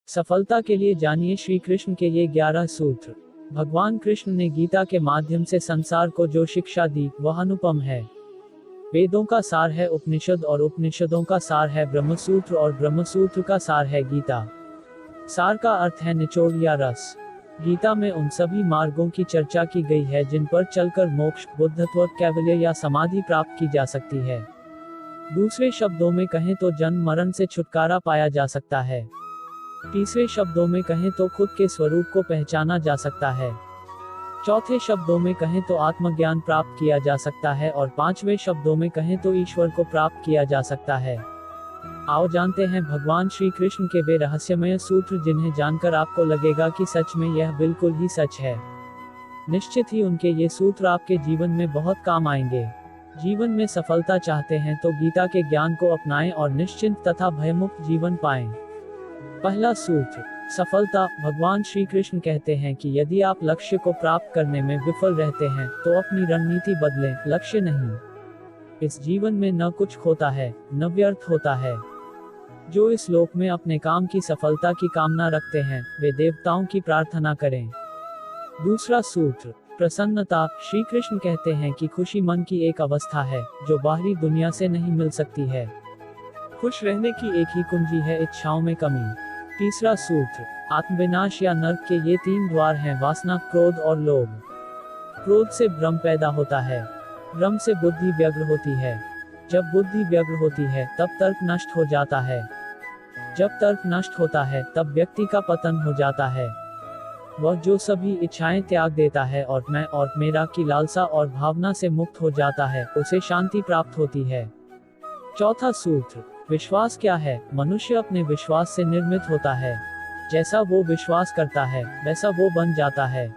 सफलता के लिए जानिए श्री कृष्ण के ये 11 सूत्र। भगवान कृष्ण ने गीता के माध्यम से संसार को जो शिक्षा दी वह अनुपम है। वेदों का सार है उपनिषद और उपनिषदों का सार है ब्रह्मसूत्र और ब्रह्मसूत्र का सार है गीता। सार का अर्थ है निचोड़ या रस। गीता में उन सभी मार्गों की चर्चा की गई है जिन पर चलकर मोक्ष, बुद्धत्व, कैवल्य या समाधि प्राप्त की जा सकती है। दूसरे शब्दों में कहें तो जन्म मरण से छुटकारा पाया जा सकता है। तीसरे शब्दों में कहें तो खुद के स्वरूप को पहचाना जा सकता है। चौथे शब्दों में कहें तो आत्मज्ञान प्राप्त किया जा सकता है और पांचवें शब्दों में कहें तो ईश्वर को प्राप्त किया जा सकता है। आओ जानते हैं भगवान श्री कृष्ण के वे रहस्यमय सूत्र जिन्हें जानकर आपको लगेगा कि सच में यह बिल्कुल ही सच है। निश्चित ही उनके ये सूत्र आपके जीवन में बहुत काम आएंगे। जीवन में सफलता चाहते हैं तो गीता के ज्ञान को अपनाएं और निश्चिंत तथा भयमुक्त जीवन पाएं। पहला सूत्र, सफलता। भगवान श्री कृष्ण कहते हैं कि यदि आप लक्ष्य को प्राप्त करने में विफल रहते हैं तो अपनी रणनीति बदलें, लक्ष्य नहीं। इस जीवन में न कुछ खोता है न व्यर्थ होता है। जो इस लोक में अपने काम की सफलता की कामना रखते हैं वे देवताओं की प्रार्थना करें। दूसरा सूत्र, प्रसन्नता। श्री कृष्ण कहते हैं कि खुशी मन की एक अवस्था है जो बाहरी दुनिया से नहीं मिल सकती है। खुश रहने की एक ही कुंजी है इच्छाओं में कमी। तीसरा सूत्र, आत्मविनाश या नर्क के ये 3 द्वार हैं वासना, क्रोध और लोभ। क्रोध से भ्रम पैदा होता है, भ्रम से बुद्धि व्यग्र होती है, जब बुद्धि व्यग्र होती है तब तर्क नष्ट हो जाता है, जब तर्क नष्ट होता है तब व्यक्ति का पतन हो जाता है। वह जो सभी इच्छाएं त्याग देता है और मैं और मेरा की लालसा और भावना से मुक्त हो जाता है उसे शांति प्राप्त होती है। चौथा सूत्र, विश्वास क्या है। मनुष्य अपने विश्वास से निर्मित होता है। जैसा वो विश्वास करता है वैसा वो बन जाता है।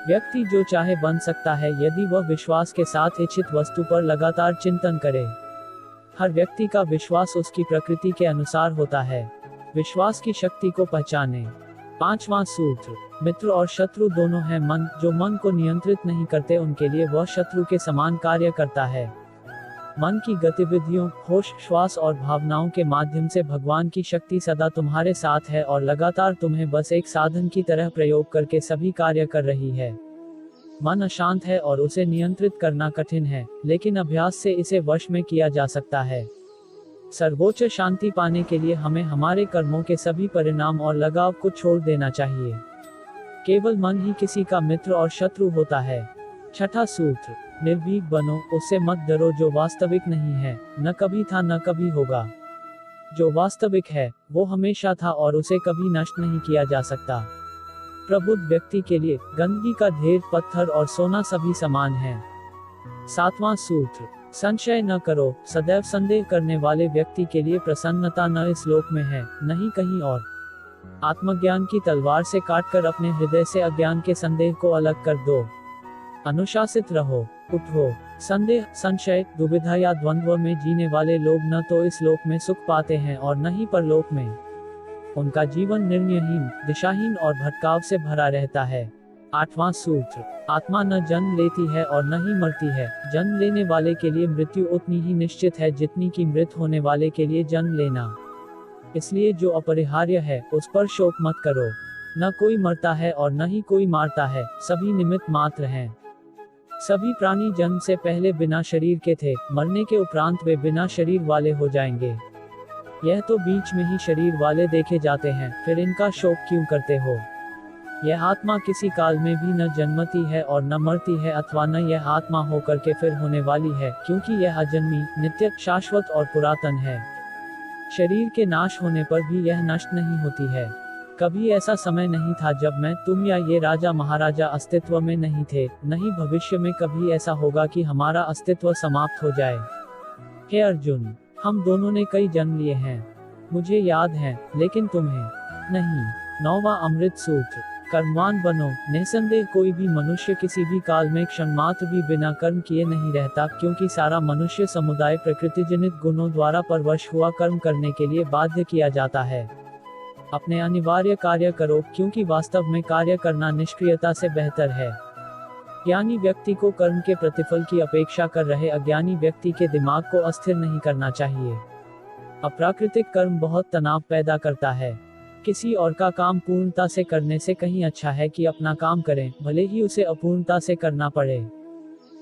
व्यक्ति जो चाहे बन सकता है यदि वह विश्वास के साथ इच्छित वस्तु पर लगातार चिंतन करे। हर व्यक्ति का विश्वास उसकी प्रकृति के अनुसार होता है। विश्वास की शक्ति को पहचाने। पांचवां सूत्र, मित्र और शत्रु दोनों हैं मन। जो मन को नियंत्रित नहीं करते उनके लिए वह शत्रु के समान कार्य करता है। मन की गतिविधियों, होश, श्वास और भावनाओं के माध्यम से भगवान की शक्ति सदा तुम्हारे साथ है और लगातार तुम्हें बस एक साधन की तरह प्रयोग करके सभी कार्य कर रही है। मन अशांत है और उसे नियंत्रित करना कठिन है, लेकिन अभ्यास से इसे वश में किया जा सकता है। सर्वोच्च शांति पाने के लिए हमें हमारे कर्मों के सभी परिणाम और लगाव को छोड़ देना चाहिए। केवल मन ही किसी का मित्र और शत्रु होता है। छठा सूत्र, निर्भीक बनो, उससे मत डरो जो वास्तविक नहीं है, न कभी था न कभी होगा। जो वास्तविक है वो हमेशा था और उसे कभी नष्ट नहीं किया जा सकता। प्रबुद्ध व्यक्ति के लिए गंदगी का ढेर, पत्थर और सोना सभी समान हैं। सातवां सूत्र, संशय न करो। सदैव संदेह करने वाले व्यक्ति के लिए प्रसन्नता न इस लोक में है न ही कहीं और। आत्मज्ञान की तलवार से काटकर अपने हृदय से अज्ञान के संदेह को अलग कर दो। अनुशासित रहो, उठो। संदेह, संशय, दुविधा या द्वंद्व में जीने वाले लोग न तो इस लोक में सुख पाते हैं और न ही परलोक में। उनका जीवन निर्णयहीन, दिशाहीन और भटकाव से भरा रहता है। आठवां सूत्र, आत्मा न जन्म लेती है और न ही मरती है। जन्म लेने वाले के लिए मृत्यु उतनी ही निश्चित है जितनी कि मृत होने वाले के लिए जन्म लेना। इसलिए जो अपरिहार्य है उस पर शोक मत करो। न कोई मरता है और न ही कोई मारता है, सभी निमित्त मात्र हैं। सभी प्राणी जन्म से पहले बिना शरीर के थे, मरने के उपरांत वे बिना शरीर वाले हो जाएंगे। यह तो बीच में ही शरीर वाले देखे जाते हैं, फिर इनका शोक क्यों करते हो। यह आत्मा किसी काल में भी न जन्मती है और न मरती है, अथवा न यह आत्मा होकर के फिर होने वाली है, क्योंकि यह अजन्मी, नित्य, शाश्वत और पुरातन है। शरीर के नाश होने पर भी यह नष्ट नहीं होती है। कभी ऐसा समय नहीं था जब मैं, तुम या ये राजा महाराजा अस्तित्व में नहीं थे, नहीं भविष्य में कभी ऐसा होगा कि हमारा अस्तित्व समाप्त हो जाए। हे अर्जुन, हम दोनों ने कई जन्म लिए हैं, मुझे याद है, लेकिन तुम्हें नहीं। नौवां अमृत सूत्र, कर्मवान बनो। निसंदेह कोई भी मनुष्य किसी भी काल में क्षण मात्र भी बिना कर्म किए नहीं रहता, क्योंकि सारा मनुष्य समुदाय प्रकृतिजनित गुणों द्वारा परवश हुआ कर्म करने के लिए बाध्य किया जाता है। अपने अनिवार्य कार्य करो, क्योंकि वास्तव में कार्य करना निष्क्रियता से बेहतर है। ज्ञानी व्यक्ति को कर्म के प्रतिफल की अपेक्षा कर रहे अज्ञानी व्यक्ति के दिमाग को अस्थिर नहीं करना चाहिए। अप्राकृतिक कर्म बहुत तनाव पैदा करता है। किसी और का काम पूर्णता से करने से कहीं अच्छा है कि अपना काम करें, भले ही उसे अपूर्णता से करना पड़े।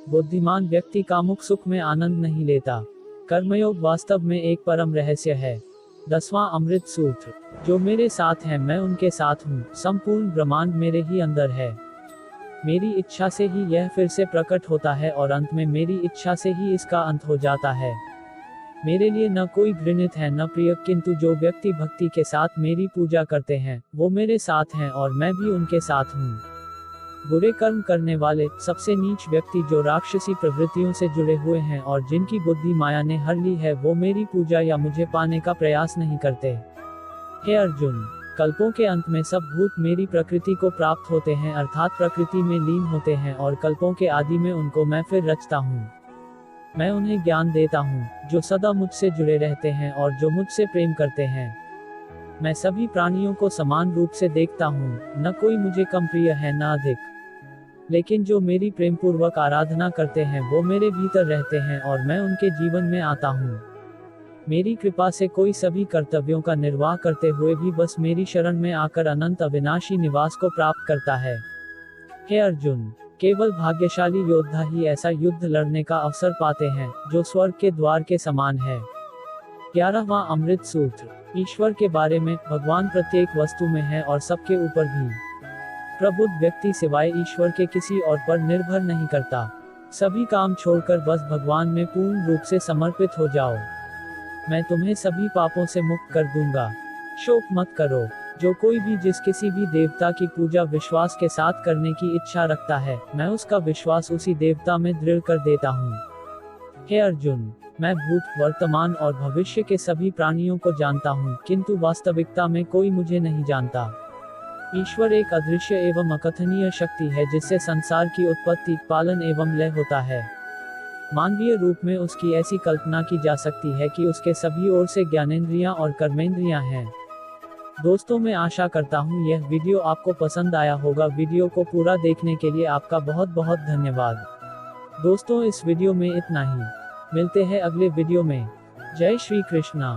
बुद्धिमान व्यक्ति कामुक सुख में आनंद नहीं लेता। कर्मयोग वास्तव में एक परम रहस्य है। 10वां अमृत सूत्र। जो मेरे साथ हैं मैं उनके साथ हूँ, संपूर्ण ब्रह्मांड मेरे ही अंदर है। मेरी इच्छा से ही यह फिर से प्रकट होता है और अंत में मेरी इच्छा से ही इसका अंत हो जाता है। मेरे लिए न कोई घृणित है न प्रिय, किंतु जो व्यक्ति भक्ति के साथ मेरी पूजा करते हैं वो मेरे साथ हैं और मैं भी उनके साथ हूँ। बुरे कर्म करने वाले, सबसे नीच व्यक्ति जो राक्षसी प्रवृत्तियों से जुड़े हुए हैं और जिनकी बुद्धि माया ने हर ली है, वो मेरी पूजा या मुझे पाने का प्रयास नहीं करते। हे अर्जुन, कल्पों के अंत में सब भूत मेरी प्रकृति को प्राप्त होते हैं, अर्थात प्रकृति में लीन होते हैं, और कल्पों के आदि में उनको मैं फिर रचता हूँ। मैं उन्हें ज्ञान देता हूँ जो सदा मुझसे जुड़े रहते हैं और जो मुझसे प्रेम करते हैं। मैं सभी प्राणियों को समान रूप से देखता हूँ, न कोई मुझे कम प्रिय है न अधिक। लेकिन जो मेरी प्रेम पूर्वक आराधना करते हैं वो मेरे भीतर रहते हैं और मैं उनके जीवन में आता हूँ। मेरी कृपा से कोई सभी कर्तव्यों का निर्वाह करते हुए भी बस मेरी शरण में आकर अनंत अविनाशी निवास को प्राप्त करता है। हे अर्जुन, केवल भाग्यशाली योद्धा ही ऐसा युद्ध लड़ने का अवसर पाते हैं जो स्वर्ग के द्वार के समान है। 11वां अमृत सूत्र। ईश्वर के बारे में। भगवान प्रत्येक वस्तु में है और सबके ऊपर भी। प्रबुद्ध व्यक्ति सिवाय ईश्वर के किसी और पर निर्भर नहीं करता। सभी काम छोड़कर बस भगवान में पूर्ण रूप से समर्पित हो जाओ। मैं तुम्हें सभी पापों से मुक्त कर दूंगा। शोक मत करो। जो कोई भी जिस किसी भी देवता की पूजा विश्वास के साथ करने की इच्छा रखता है, मैं उसका विश्वास उसी देवता में दृढ़ कर देता हूँ। हे अर्जुन, मैं भूत, वर्तमान और भविष्य के सभी प्राणियों को जानता हूँ, किंतु वास्तविकता में कोई मुझे नहीं जानता। ईश्वर एक अदृश्य एवं अकथनीय शक्ति है जिससे संसार की उत्पत्ति, पालन एवं लय होता है। मानवीय रूप में उसकी ऐसी कल्पना की जा सकती है कि उसके सभी ओर से ज्ञानेंद्रियां और कर्मेंद्रियां हैं। दोस्तों, मैं आशा करता हूँ यह वीडियो आपको पसंद आया होगा। वीडियो को पूरा देखने के लिए आपका बहुत बहुत धन्यवाद। दोस्तों, इस वीडियो में इतना ही। मिलते हैं अगले वीडियो में। जय श्री कृष्णा।